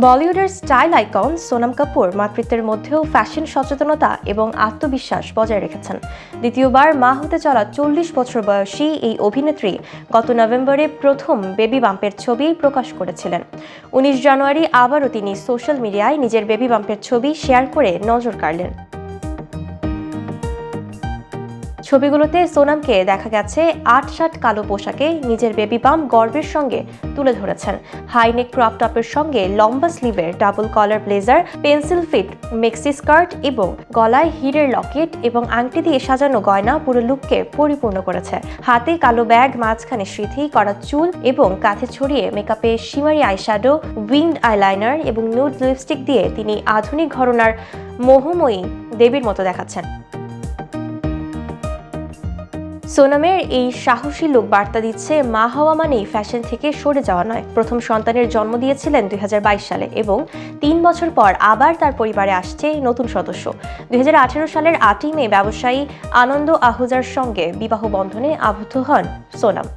বলিউডের style icon Sonam Kapoor মাতৃত্বের মধ্যেও fashion সচেতনতা এবং আত্মবিশ্বাস বজায় রেখেছেন। দ্বিতীয়বার মা হতে চলা 40 বছর বয়সী এই অভিনেত্রী গত নভেম্বরে প্রথম বেবি বাম্পের ছবি প্রকাশ করেছিলেন। 19 জানুয়ারি আবারও তিনি সোশ্যাল মিডিয়ায় নিজের বেবি বাম্পের ছবি শেয়ার করে নজর কাড়লেন। ছবিগুলোতে সোনামকে দেখা গেছে আটসাট কালো পোশাকে নিজের বেবি বাম্প গর্বের সঙ্গে তুলে ধরেছেন। হাইনেক ক্রপ টপের সঙ্গে লম্বা স্লিভের ডাবল কলার ব্লেজার, পেন্সিল ফিট মেক্সি স্কার্ট এবং গলায় হিরের লকেট এবং আংটি দিয়ে সাজানো গয়না পুরো লুককে পরিপূর্ণ করেছে। হাতে কালো ব্যাগ, মাঝখানে স্মৃতি করা চুল এবং কাঁধে ছড়িয়ে মেকআপে শিমারি আইশ্যাডো, উইংড আইলাইনার এবং নুড লিপস্টিক দিয়ে তিনি আধুনিক ঘরানার মোহময়ী দেবীর মতো দেখাচ্ছেন। সোনামের এই সাহসী লুক বার্তা দিচ্ছে মা হওয়া মানেই ফ্যাশন থেকে সরে যাওয়া নয়। প্রথম সন্তানের জন্ম দিয়েছিলেন 2022 সালে এবং 3 বছর পর আবার তার পরিবারে আসছে নতুন সদস্য। 2018 সালের 8ই মে ব্যবসায়ী আনন্দ আহুজার সঙ্গে বিবাহ বন্ধনে আবদ্ধ হন সোনাম।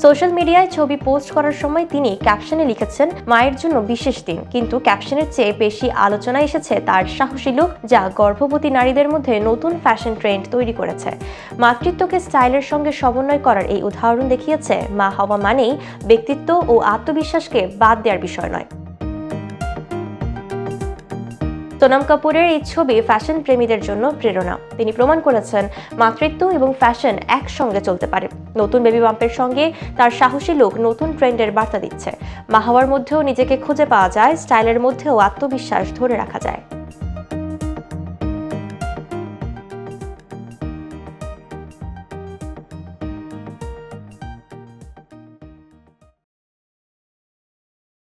সোশ্যাল মিডিয়ায় ছবি পোস্ট করার সময় তিনি ক্যাপশনে লিখেছেন, মায়ের জন্য বিশেষ দিন। কিন্তু ক্যাপশনের চেয়ে বেশি আলোচনা এসেছে তার সাহসী লুক, যা গর্ভবতী নারীদের মধ্যে নতুন ফ্যাশন ট্রেন্ড তৈরি করেছে। মাতৃত্বকে স্টাইলের সঙ্গে সমন্বয় করার এই উদাহরণ দেখিয়েছে মা হওয়া মানেই ব্যক্তিত্ব ও আত্মবিশ্বাসকে বাদ দেওয়ার বিষয় নয়। সোনাম কাপুরের এই ছবি ফ্যাশন প্রেমীদের জন্য প্রেরণা। তিনি প্রমাণ করেছেন মাতৃত্ব এবং ফ্যাশন একসঙ্গে চলতে পারে। নতুন বেবি বাম্পের সঙ্গে তার সাহসী লুক নতুন ট্রেন্ডের বার্তা দিচ্ছে। মা হওয়ার মধ্যেও নিজেকে খুঁজে পাওয়া যায়, স্টাইলের মধ্যেও আত্মবিশ্বাস ধরে রাখা যায়।